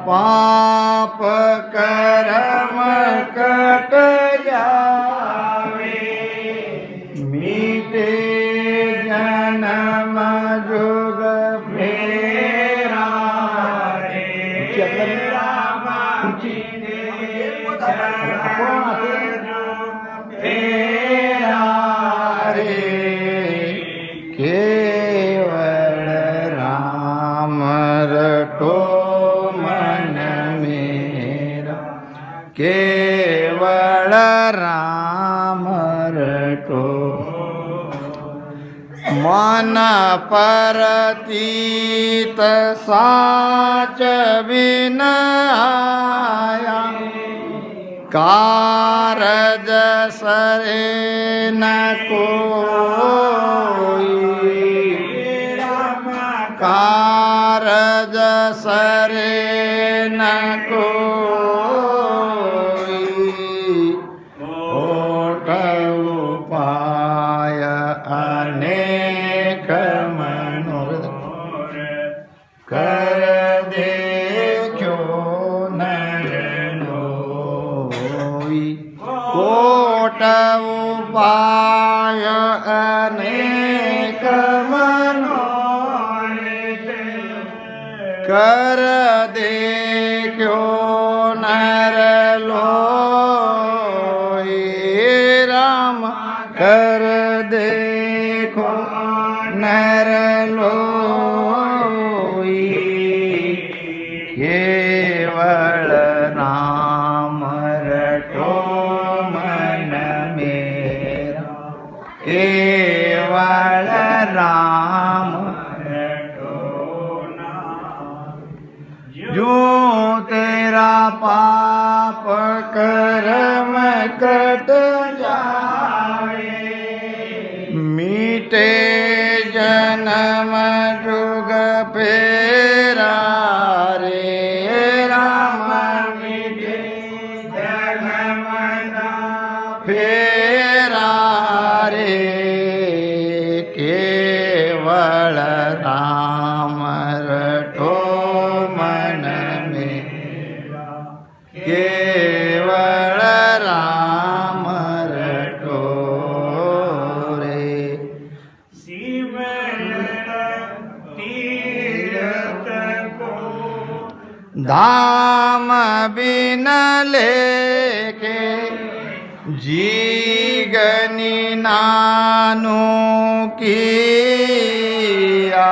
पाप कर्म कट जावे मीटे जन्म जुग फेरा रे फेरा रे केवल राम रटो मन मेरा केवल राम रटो मन परतीत साच बिन आया कारज सरे न कोई कारज सरे न कोई ओट उपाय अनेक मनोरथ कर देखो नर नोई कोट उपाय अनेक मनोरथ कर देखो नर लोई राम कर देखो नर लोई केवल राम रटो मन मेरा केवल राम जो तेरा पाप कर्म कट जाए मीटे जन्म जुग फेरा रे राम मीटे जन्म फेरा रे केवल राम रटो मन मेरा केवल राम रटो रे तीरथ को धाम बिन लेके जीगनी नानु किया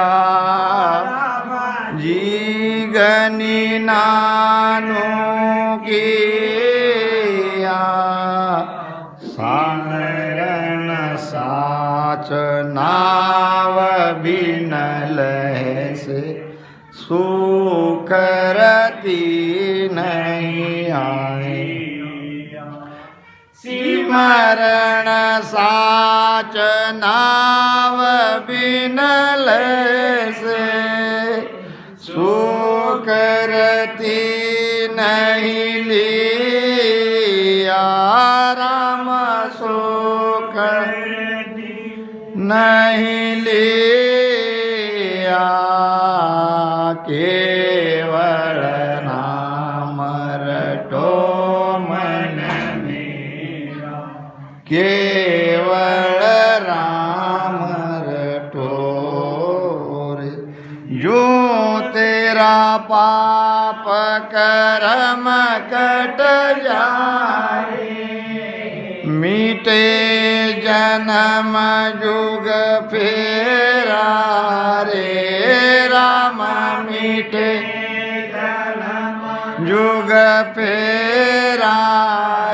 जीगनी नानु किया सारण साच नाव बिन लहसे सुकरती नहीं आए सिमरण साच नाव बिन लहसे सुकरती नहीं लिया राम सुख नहीं लिया केवल नाम रटो मन मेरा केवल राम रटो रे जो तेरा पाप कर्म कट जाए मीटे जन्म जुग फेरा रे राम मीटे जुग फेरा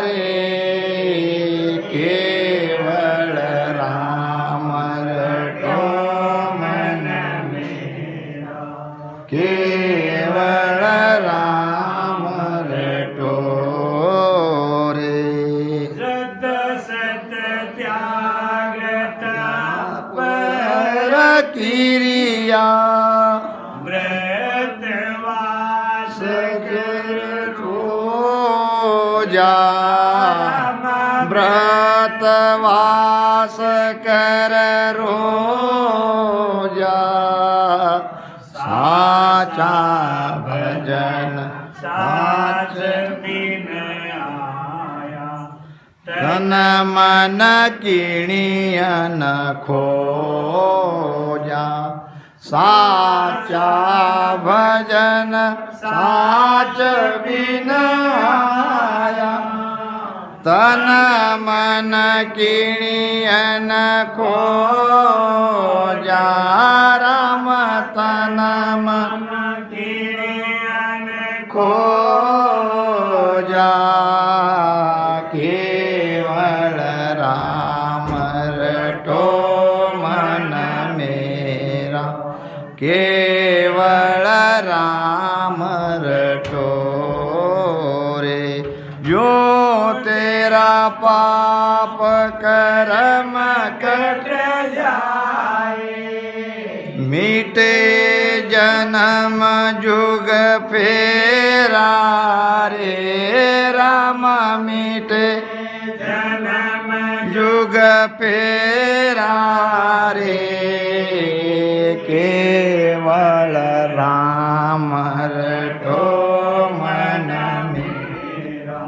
रे केवल राम रटो मन मेरा केवल राम रटो रे सत सत त्याग पर किरिया व्रतवास जा व्रतवास कर रोजा साचा भजन साच बिन आया तन मन किणियन खोजा साचा भजन साच बिन आया तन मन किणियन खोजा राम तन मन खोजा केवल राम रटो मन मेरा केवल राम रटो रे जो तेरा पाप कर्म कट जाए मीटे जन्म जुग फेरा रे राम मीटे जन्म जुग फेरा रे केवल राम रटो मन मेरा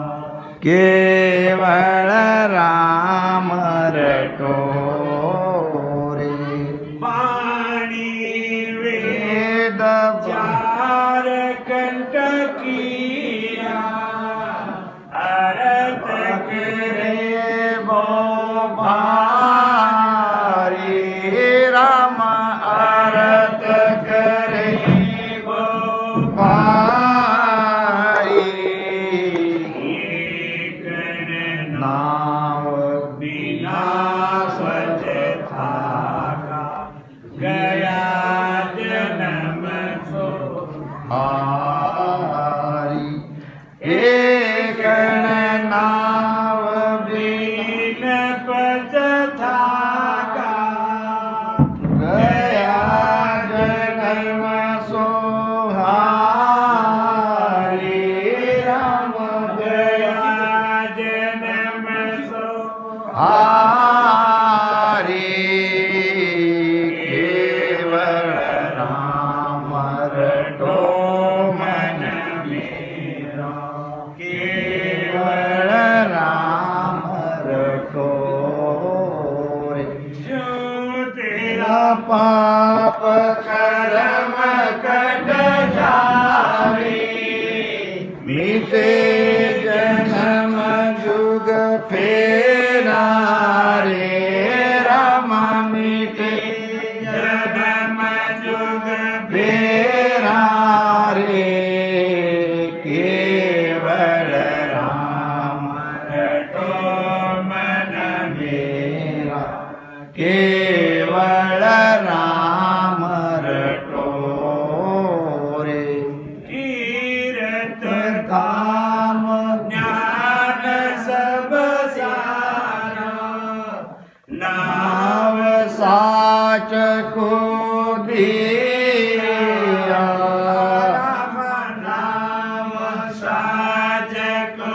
केवल राम रटो रे पाणी वेद चार कंटकिया अरत करे बो भारी राम आरत करे वो भारी एक नाव बिना स्वच्छ थाका गया जन्म सो हारी एक नाव बिन पच थाका गया जन्म सोहारी राम गया जन्म सो हारी केवल राम रटो मन मेरा केवल राम रटो रे जो तेरा पाप कर्म कट जावे मीते जन्म जुग फेरा रे राम मीते जन्म जुग फेरा रे केवल राम रटो मन मेरा केवल राम रटो रे तीरथ काम ज्ञान सब सारा नाव साच को दिया नाम नाम साज को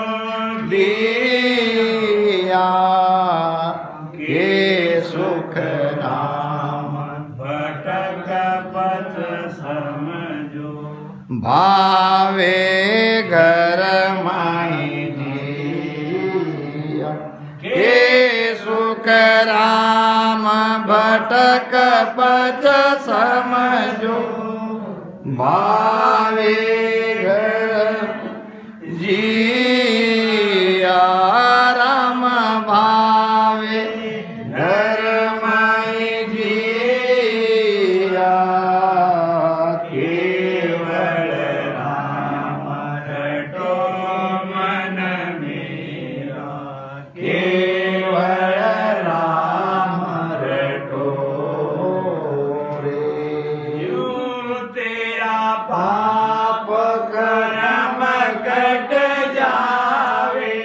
दिया के सुख राम भटक पथ समझो भावे घर माई जिया के सुख राम भटक पथ समझो भावे घर जिया राम भावे घर माई जिया केवल राम रटो मन मेरा केवल राम रटो रे यू तेरा पाप कर्म कट जावे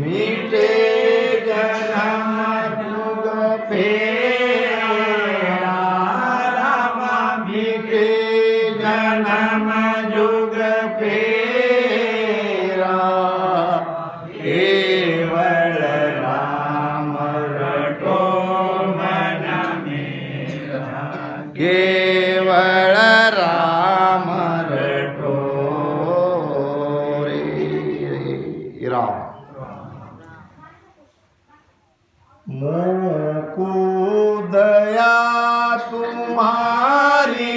मीटे जन्म जुग फेरा राम मीटे जन्म जुग फेरा केवल राम रटो मन मेरा केवल राम रटो तुम्हारी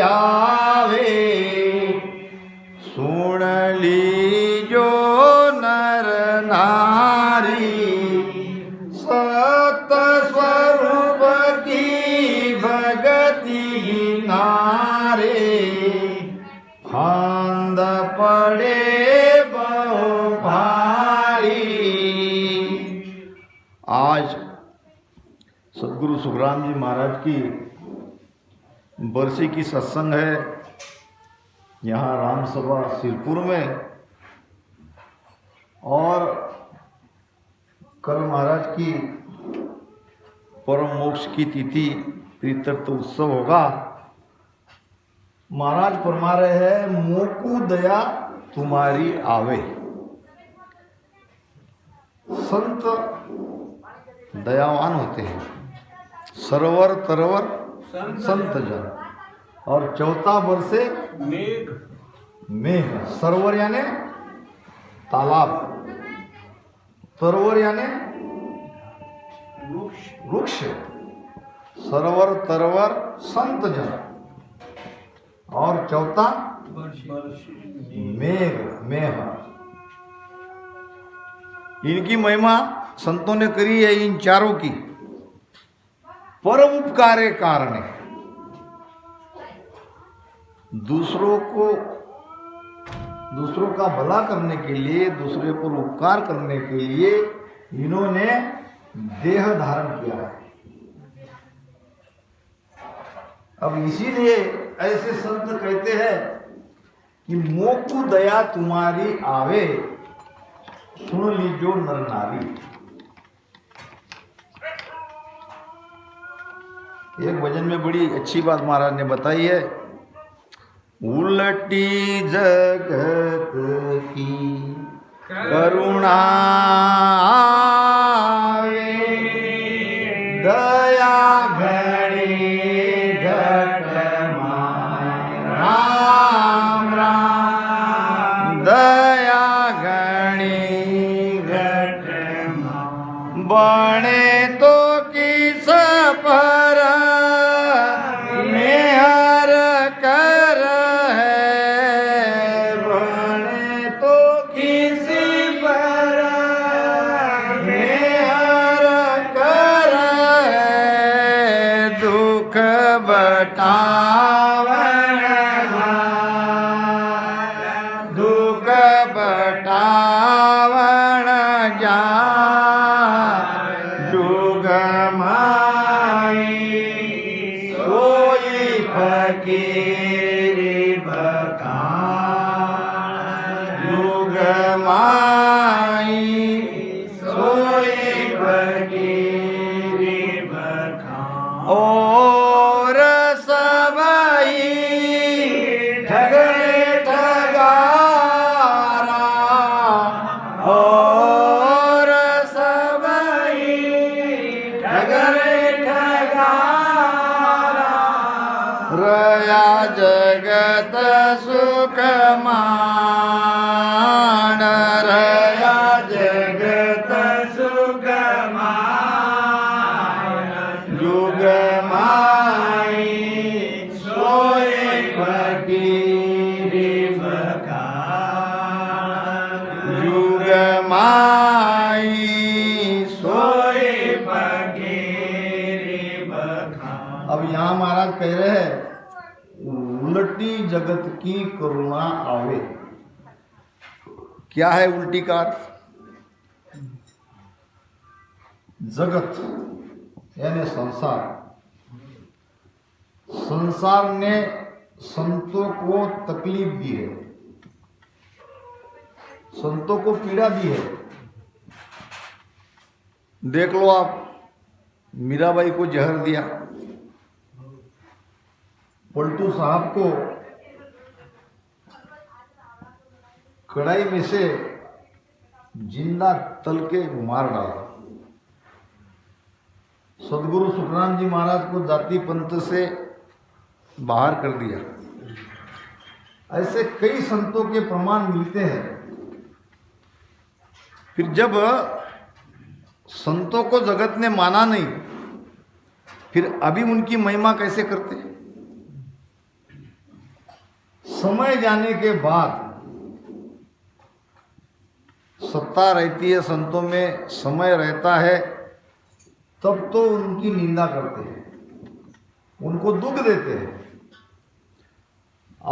आवे, सुन लीजो नर नारी, सत स्वरूप की भगति नारे, फांद पड़े बहु भारी। आज सदगुरु सुखराम जी महाराज की बरसी की सत्संग है यहाँ राम सभा सिरपुर में, और कल महाराज की परम मोक्ष की तिथि प्रीत्यर्थ उत्सव होगा। महाराज फरमा रहे हैं मोकू दया तुम्हारी आवे। संत दयावान होते हैं, सरवर तरवर संत जन, और चौथा वर्षे मेघ मेघ। सरोवर यानी तालाब, तरवर यानी वृक्ष, सरोवर तरवर संत जन, और चौथा मेघ मेघ। इनकी महिमा संतों ने करी है इन चारों की। परम उपकारे कारण, दूसरों का भला करने के लिए, दूसरे पर उपकार करने के लिए इन्होंने देह धारण किया है। अब इसीलिए ऐसे संत कहते हैं कि मोकु दया तुम्हारी आवे, सुन लीजो नर नारी। एक भजन में बड़ी अच्छी बात महाराज ने बताई है, उलटी जगत की करुणा आवे, दया घड़ी घट माय राम राम, दया घड़ी घट माय बने तो किस पर मेहर कर है, बने तो किसी पर मेहर कर है, दुख बटावन दुख बटावन जा जुग माई, सोई फकीर बखान, जुग माई सोई फकीर बखान। और सबई ठगरे ठगारा, और सबई ठगरे ठगारा, रया जगत सुख मान, रया जगत सुख मान, जुग माई सोए फकीर बखान, जुग माई सोए फकीर बखान। अब यहाँ महाराज कह रहे हैं उल्टी जगत की करुणा आवे। क्या है उल्टी का अर्थ? जगत यानी संसार। संसार ने संतों को तकलीफ दी है, संतों को पीड़ा दी है। देख लो आप, मीराबाई को जहर दिया, पलटू साहब को कढ़ाई में से जिंदा तल के मार डाला, सदगुरु सुखराम जी महाराज को जाति पंथ से बाहर कर दिया। ऐसे कई संतों के प्रमाण मिलते हैं। फिर जब संतों को जगत ने माना नहीं, फिर अभी उनकी महिमा कैसे करते हैं? समय जाने के बाद सत्ता रहती है संतों में, समय रहता है तब तो उनकी निंदा करते हैं, उनको दुख देते हैं।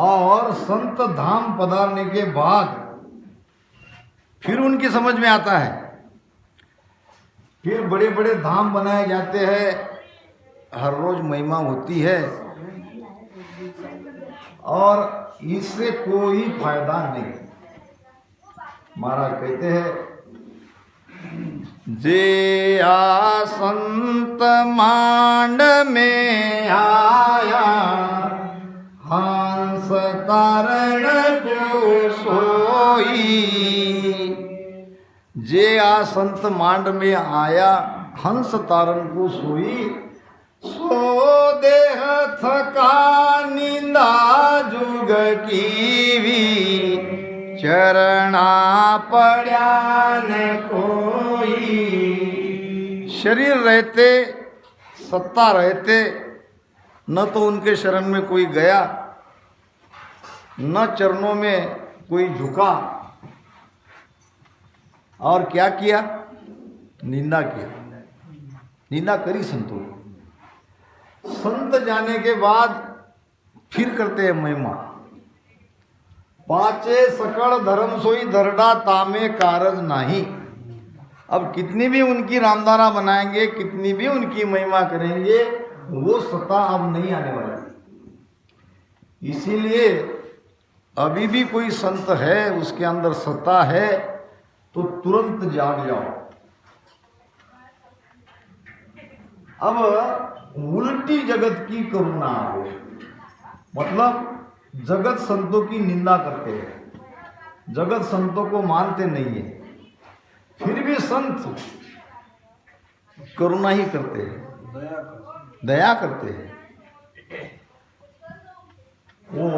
और संत धाम पधारने के बाद फिर उनकी समझ में आता है, फिर बड़े बड़े धाम बनाए जाते हैं, हर रोज महिमा होती है और इससे कोई फायदा नहीं। महाराज कहते हैं, जे आ संत मांड में आया, हंस तारण को सोई। जे आ संत मांड में आया, हंस तारण को सोई। सो देह थका निंदा जुग कीवी, चरणा पड़ा न कोई। शरीर रहते, सत्ता रहते, न तो उनके शरण में कोई गया, न चरणों में कोई झुका, और क्या किया? निंदा किया, निंदा करी संतों की। संत जाने के बाद फिर करते हैं महिमा। पाचे सकल धर्म सोई धरडा, तामे कारज नाही। अब कितनी भी उनकी रामधारा बनाएंगे, कितनी भी उनकी महिमा करेंगे, वो सत्ता अब नहीं आने वाली। इसीलिए अभी भी कोई संत है, उसके अंदर सत्ता है, तो तुरंत जाग जाओ। अब उल्टी जगत की करुणा हो, मतलब जगत संतों की निंदा करते हैं, जगत संतों को मानते नहीं है, फिर भी संत करुणा ही करते हैं, दया करते हैं। वो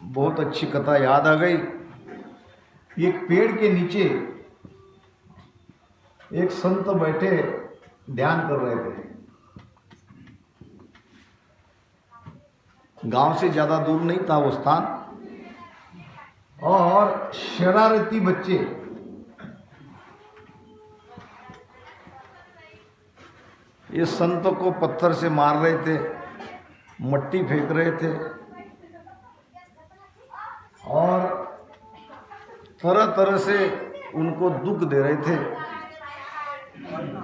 बहुत अच्छी कथा याद आ गई। एक पेड़ के नीचे एक संत बैठे ध्यान कर रहे थे। गांव से ज़्यादा दूर नहीं था वो स्थान, और शरारती बच्चे ये संत को पत्थर से मार रहे थे, मट्टी फेंक रहे थे, और तरह तरह से उनको दुख दे रहे थे।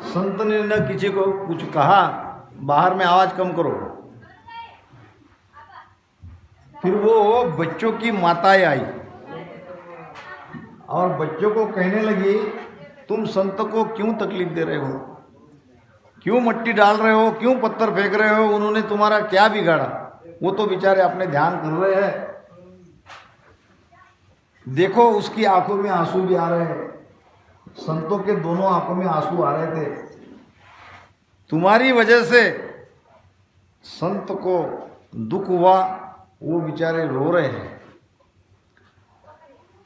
संत ने न किसी को कुछ कहा, बाहर में आवाज़ कम करो। फिर वो बच्चों की माताएं आई और बच्चों को कहने लगी, तुम संत को क्यों तकलीफ दे रहे हो, क्यों मट्टी डाल रहे हो, क्यों पत्थर फेंक रहे हो, उन्होंने तुम्हारा क्या बिगाड़ा? वो तो बेचारे अपने ध्यान कर रहे हैं। देखो उसकी आंखों में आंसू भी आ रहे हैं, संतों के दोनों आंखों में आंसू आ रहे थे। तुम्हारी वजह से संत को दुख हुआ, वो बेचारे रो रहे हैं।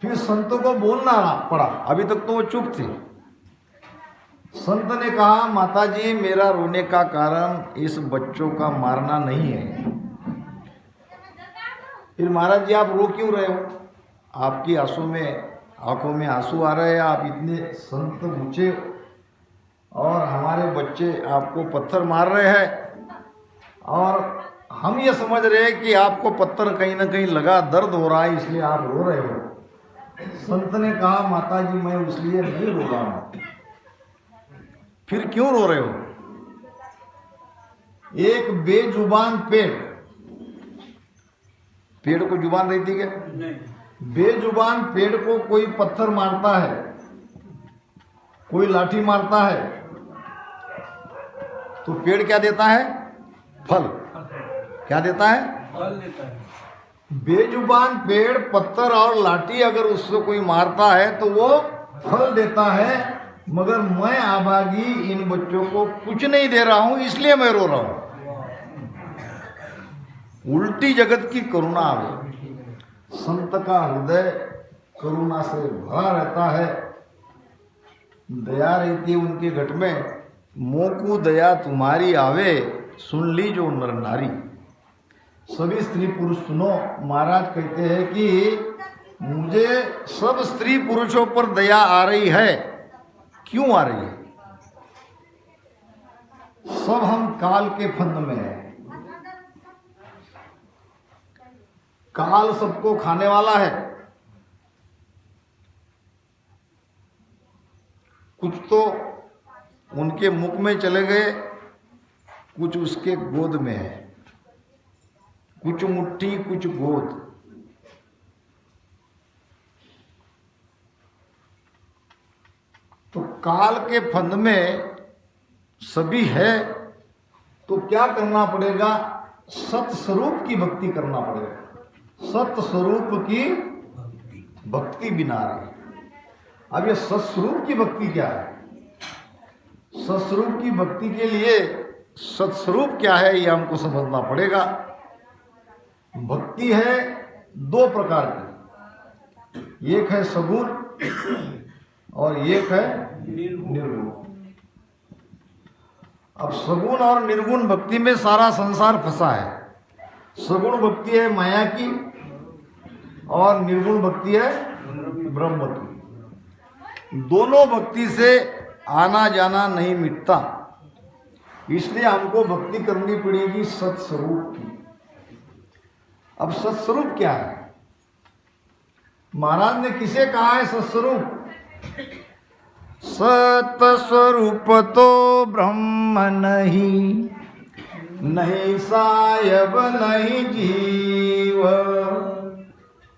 फिर संतों को बोलना पड़ा, अभी तक तो वो चुप थे। संत ने कहा, माताजी मेरा रोने का कारण इस बच्चों का मारना नहीं है। फिर महाराज जी आप रो क्यों रहे हो? आपकी आंखों में आंसू आ रहे हैं, आप इतने संत ऊंचे और हमारे बच्चे आपको पत्थर मार रहे हैं, और हम ये समझ रहे हैं कि आपको पत्थर कहीं ना कहीं लगा, दर्द हो रहा है, इसलिए आप रो रहे हो। संत ने कहा, माताजी मैं इसलिए नहीं रो रहा हूं। फिर क्यों रो रहे हो? एक बेजुबान पेड़ को जुबान रहती क्या? नहीं। बेजुबान पेड़ को कोई पत्थर मारता है, कोई लाठी मारता है, तो पेड़ क्या देता है? फल। क्या देता है? फल देता है। बेजुबान पेड़ पत्थर और लाठी अगर उससे कोई मारता है तो वो फल देता है, मगर मैं अभागी इन बच्चों को कुछ नहीं दे रहा हूं, इसलिए मैं रो रहा हूं। उल्टी जगत की करुणा आवे। संत का हृदय करुणा से भरा रहता है, दया रहती है उनके घट में। मोकू दया तुम्हारी आवे, सुन ली जो नर नारी। सभी स्त्री पुरुष सुनो, महाराज कहते हैं कि मुझे सब स्त्री पुरुषों पर दया आ रही है। क्यों आ रही है? सब हम काल के फंद में हैं। काल सबको खाने वाला है। कुछ तो उनके मुख में चले गए, कुछ उसके गोद में है, कुछ मुट्ठी कुछ गोद। तो काल के फंद में सभी है, तो क्या करना पड़ेगा? सत स्वरूप की भक्ति करना पड़ेगा। सत स्वरूप की भक्ति बिना रही। अब ये सत्स्वरूप की भक्ति क्या है? सत्स्वरूप की भक्ति के लिए सत्स्वरूप क्या है ये हमको समझना पड़ेगा। भक्ति है दो प्रकार की, एक है सगुण और एक है निर्गुण। अब सगुण और निर्गुण भक्ति में सारा संसार फंसा है। सगुण भक्ति है माया की और निर्गुण भक्ति है ब्रह्म की। दोनों भक्ति से आना जाना नहीं मिटता, इसलिए हमको भक्ति करनी पड़ेगी सत्स्वरूप की। अब सत्स्वरूप क्या है? महाराज ने किसे कहा है सत्स्वरूप? सत्स्वरूप तो ब्रह्म नहीं, नहीं सायब नहीं जीव,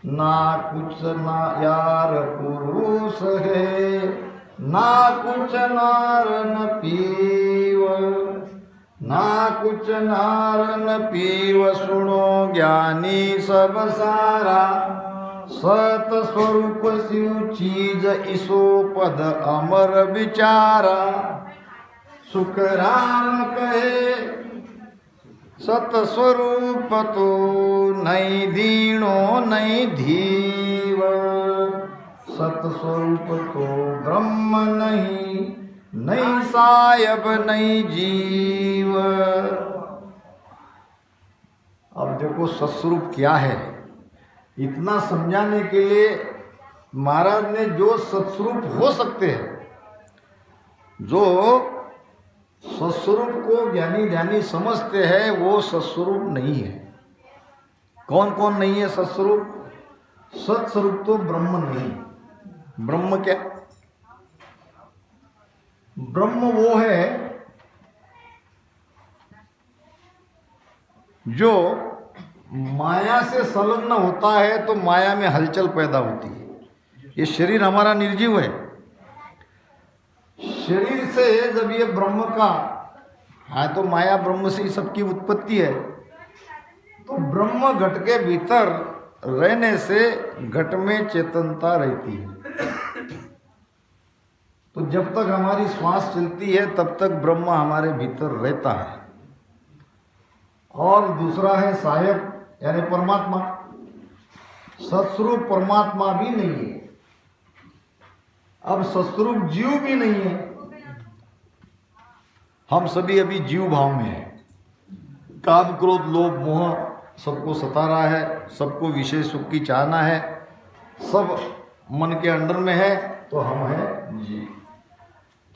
ना कुछ ना यार पुरुष है, ना कुछ नार न पीव, ना कुछ नार न पीव। सुनो ज्ञानी सब सारा, सत स्वरूप शिव चीज इसो पद अमर विचारा। सुख राम कहे सत स्वरूप तो नहीं दीणो नहीं धीव, सत स्वरूप तो ब्रह्म नहीं, नहीं सायब नहीं जीव। अब देखो सत्स्वरूप क्या है, इतना समझाने के लिए महाराज ने जो सत्स्वरूप हो सकते हैं, जो सत्स्वरूप को ज्ञानी ध्यानी समझते हैं, वो सत्स्वरूप नहीं है। कौन कौन नहीं है सत्स्वरूप? सत्स्वरूप तो ब्रह्म नहीं। ब्रह्म क्या? ब्रह्म वो है जो माया से संलग्न होता है तो माया में हलचल पैदा होती है। ये शरीर हमारा निर्जीव है। शरीर से जब ये ब्रह्म का है तो माया ब्रह्म से ही सबकी उत्पत्ति है। तो ब्रह्म घट के भीतर रहने से घट में चेतनता रहती है। तो जब तक हमारी श्वास चलती है तब तक ब्रह्म हमारे भीतर रहता है। और दूसरा है साहेब यानी परमात्मा। सत्स्वरूप परमात्मा भी नहीं है। अब सत्स्वरूप जीव भी नहीं है। हम सभी अभी जीव भाव में हैं। काम क्रोध लोभ मोह सबको सता रहा है, सबको विषय सुख की चाहना है, सब मन के अंडर में है, तो हम हैं जीव।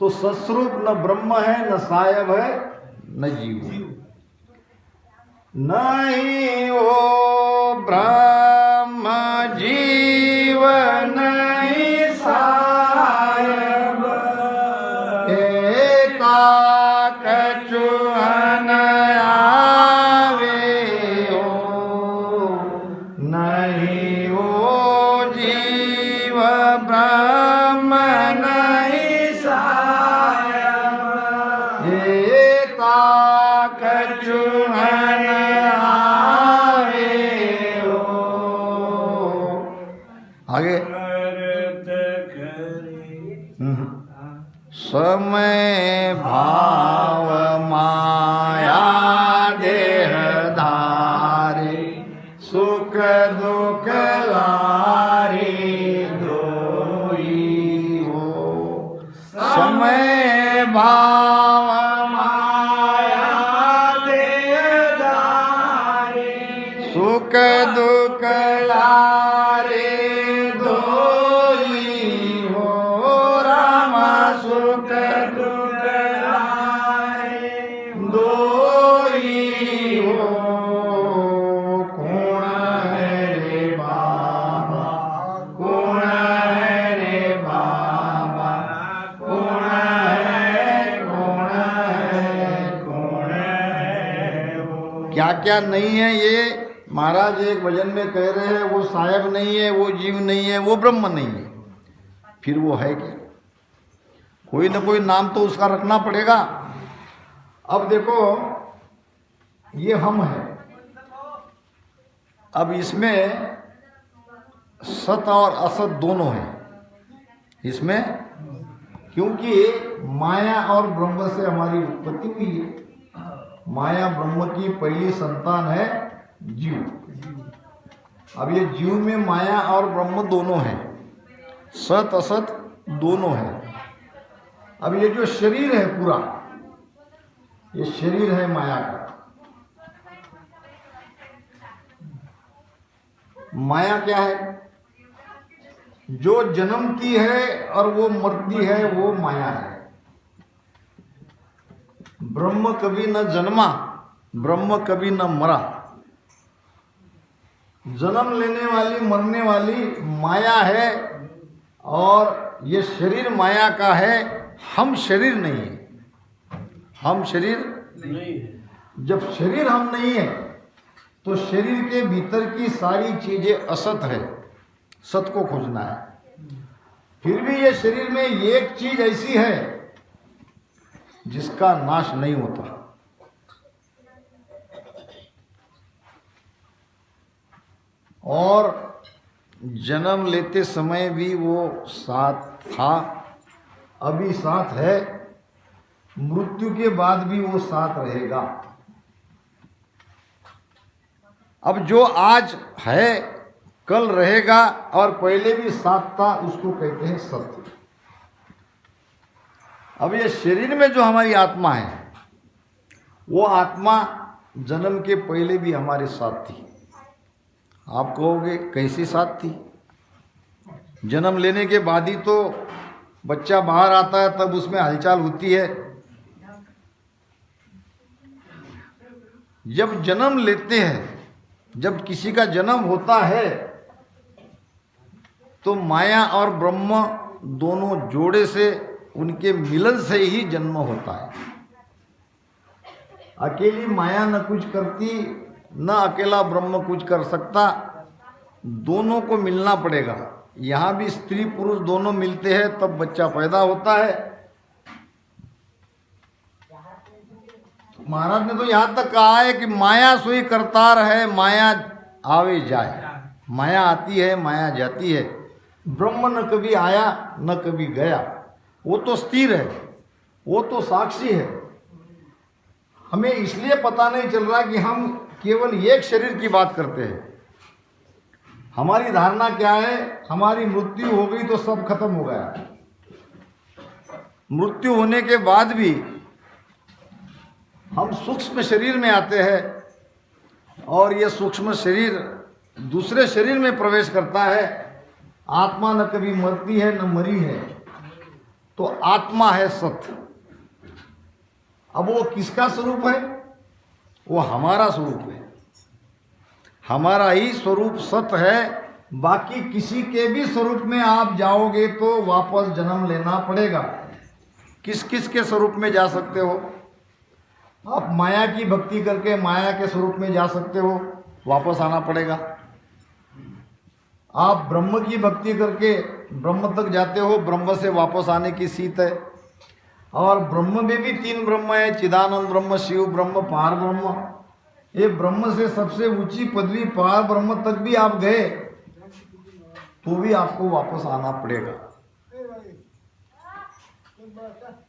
तो सत्स्वरूप न ब्रह्म है, न सायब है, न जीव। नहीं वो ब्रह्म जीव नहीं सायब, एका कछुअन आवे हो। नहीं वो जीव ब्रह्म नहीं सायब, एका कछुअन आगे समय भाव माया देह धारे, सुख दुख लारे दोई हो। समय भाव माया दे सुख दुख लारे दोई हो रामा सुख दुख लारे दोई हो कौन है रे बाबा कौन है रे बाबा कौन है क्या क्या नहीं है ये महाराज एक भजन में कह रहे हैं वो साहेब नहीं है वो जीव नहीं है वो ब्रह्म नहीं है फिर वो है क्या कोई ना कोई नाम तो उसका रखना पड़ेगा अब देखो ये हम हैं अब इसमें सत और असत दोनों हैं इसमें क्योंकि माया और ब्रह्म से हमारी उत्पत्ति हुई है माया ब्रह्म की पहली संतान है जीव अब ये जीव में माया और ब्रह्म दोनों हैं सत असत दोनों हैं अब ये जो शरीर है पूरा ये शरीर है माया का माया क्या है जो जन्मती है और वो मरती है वो माया है ब्रह्म कभी न जन्मा ब्रह्म कभी न मरा जन्म लेने वाली मरने वाली माया है और ये शरीर माया का है हम शरीर नहीं है हम शरीर नहीं है जब शरीर हम नहीं है तो शरीर के भीतर की सारी चीजें असत है सत को खोजना है फिर भी ये शरीर में एक चीज ऐसी है जिसका नाश नहीं होता और जन्म लेते समय भी वो साथ था अभी साथ है मृत्यु के बाद भी वो साथ रहेगा अब जो आज है कल रहेगा और पहले भी साथ था उसको कहते हैं सत्य अब ये शरीर में जो हमारी आत्मा है वो आत्मा जन्म के पहले भी हमारे साथ थी आप कहोगे कैसी साथ थी जन्म लेने के बाद ही तो बच्चा बाहर आता है तब उसमें हलचल होती है जब जन्म लेते हैं जब किसी का जन्म होता है तो माया और ब्रह्म दोनों जोड़े से उनके मिलन से ही जन्म होता है अकेली माया न कुछ करती न अकेला ब्रह्म कुछ कर सकता दोनों को मिलना पड़ेगा यहाँ भी स्त्री पुरुष दोनों मिलते हैं तब बच्चा पैदा होता है महाराज ने तो यहाँ तक कहा है कि माया सोई करतार है माया आवे जाए माया आती है माया जाती है ब्रह्म न कभी आया न कभी गया वो तो स्थिर है वो तो साक्षी है हमें इसलिए पता नहीं चल रहा कि हम केवल एक शरीर की बात करते हैं हमारी धारणा क्या है हमारी मृत्यु हो गई तो सब खत्म हो गया मृत्यु होने के बाद भी हम सूक्ष्म शरीर में आते हैं और ये सूक्ष्म शरीर दूसरे शरीर में प्रवेश करता है आत्मा न कभी मरती है न मरी है तो आत्मा है सत्य अब वो किसका स्वरूप है वो हमारा स्वरूप है हमारा ही स्वरूप सत्य है बाकी किसी के भी स्वरूप में आप जाओगे तो वापस जन्म लेना पड़ेगा किस किस के स्वरूप में जा सकते हो आप माया की भक्ति करके माया के स्वरूप में जा सकते हो वापस आना पड़ेगा आप ब्रह्म की भक्ति करके ब्रह्म तक जाते हो ब्रह्म से वापस आने की सीत है और ब्रह्म में भी तीन ब्रह्म है चिदानंद ब्रह्म शिव ब्रह्म पार ब्रह्म ये ब्रह्म से सबसे ऊंची पदवी पार ब्रह्म तक भी आप गए तो भी आपको वापस आना पड़ेगा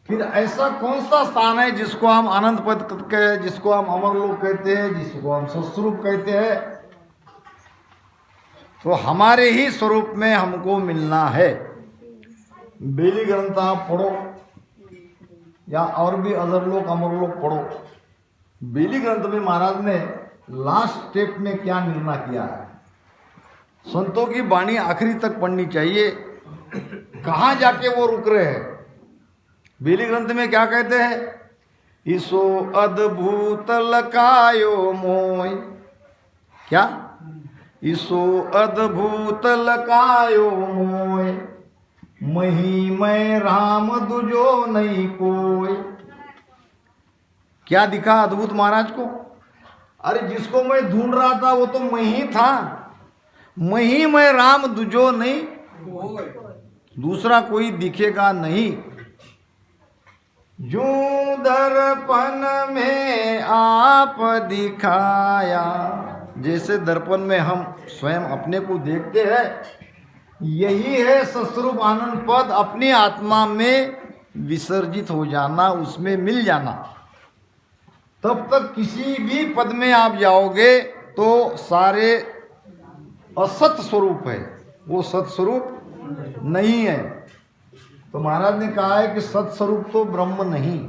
फिर ऐसा कौन सा स्थान है जिसको हम आनंद पद कहते हैं जिसको हम अमरलोक कहते हैं जिसको हम सत्स्वरूप कहते हैं तो हमारे ही स्वरूप में हमको मिलना है बेली ग्रंथ आप पढ़ो या और भी अजरलोक अमरलोक पढ़ो बेली ग्रंथ में महाराज ने लास्ट स्टेप में क्या निर्णय किया है। संतों की वाणी आखिरी तक पढ़नी चाहिए। कहाँ जाके वो रुक रहे हैं। बेली ग्रंथ में क्या कहते हैं, ईसो अद्भुत लकायो मोय, क्या, ईसो अद्भुत लकायो मोय, महिमय राम दुजो नहीं कोय। क्या दिखा अद्भुत महाराज को। अरे जिसको मैं ढूंढ रहा था वो तो मैं ही था। महिमय राम दुजो नहीं, दूसरा कोई दिखेगा नहीं। जो दर्पण में आप दिखाया, जैसे दर्पण में हम स्वयं अपने को देखते हैं, यही है सस्वरूप आनंद पद। अपनी आत्मा में विसर्जित हो जाना, उसमें मिल जाना। तब तक किसी भी पद में आप जाओगे तो सारे असत स्वरूप है, वो सत्स्वरूप नहीं है। तो महाराज ने कहा है कि सत्स्वरूप तो ब्रह्म नहीं,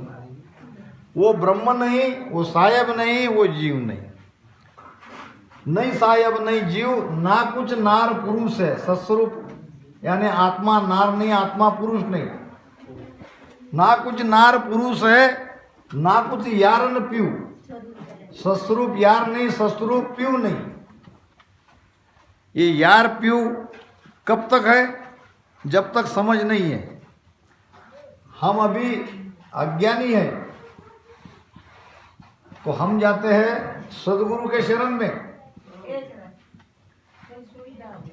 वो ब्रह्म नहीं, वो सायब नहीं, वो जीव नहीं। नहीं सायब नहीं जीव, ना कुछ नार पुरुष है। सत्स्वरूप यानी आत्मा नार नहीं, आत्मा पुरुष नहीं। ना कुछ नार पुरुष है, ना कुछ यारन प्यू। सत्स्वरूप यार नहीं, सत्स्वरूप प्यू नहीं। ये यार प्यू कब तक है, जब तक समझ नहीं है। हम अभी अज्ञानी हैं तो हम जाते हैं सदगुरु के शरण में,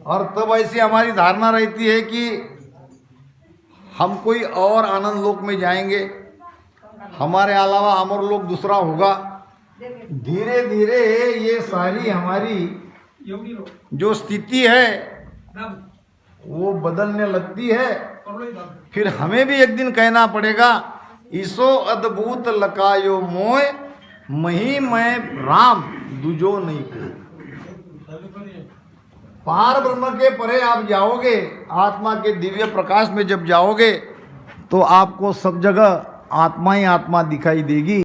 और तब ऐसी हमारी धारणा रहती है कि हम कोई और आनंद लोक में जाएंगे, हमारे अलावा अमर लोक दूसरा होगा। धीरे धीरे ये सारी हमारी जो स्थिति है वो बदलने लगती है। फिर हमें भी एक दिन कहना पड़ेगा, ईसो अद्भुत लकायो मोय, महिमय राम दुजो नहीं को। पार ब्रह्म के परे आप जाओगे, आत्मा के दिव्य प्रकाश में जब जाओगे तो आपको सब जगह आत्मा ही आत्मा दिखाई देगी।